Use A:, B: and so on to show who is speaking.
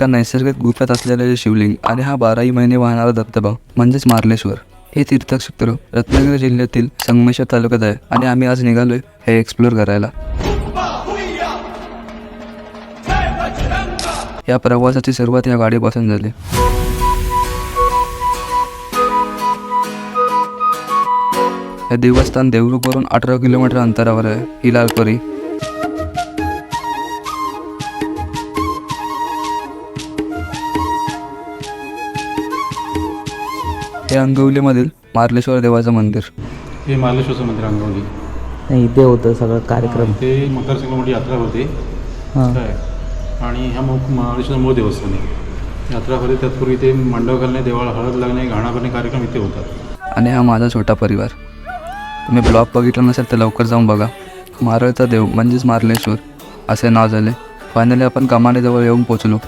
A: एका नैसर्गिक गुफेत असलेले हे शिवलिंग आणि हा 12ही महिने वाहणारा धबधबा म्हणजेच मार्लेश्वर हे तीर्थक्षेत्र रत्नागिरी जिल्ह्यातील संगमेश्वर तालुक्यात आहे आणि आम्ही आज निघालोय हे एक्सप्लोर करायला. या प्रवासाची सुरुवात या गाडीपासून झाली. हे देवस्थान देवरुखवरून 18 किलोमीटर अंतरावर आहे. ही लालपरी हे अंगवलीमधील मार्लेश्वर देवाचं मंदिर.
B: हे मार्लेश्वरचं मंदिर अंगवली.
C: नाही इथे होतं सगळं कार्यक्रम.
B: ते मकर संक्रांती यात्रा होते काय आणि ह्या मार्लेश्वर मूळ देवस्थान आहे. यात्रा करते तत्पूर्वी ते मंडप घालणे, देवाला हळद लागणे, घाणा करणे कार्यक्रम इथे होतात.
A: आणि हा माझा छोटा परिवार. तुम्ही ब्लॉग बघितला नसेल तर लवकर जाऊन बघा. मारळचा देव म्हणजेच मार्लेश्वर असे नाव झाले. फायनली आपण कमानीजवळ येऊन पोचलो.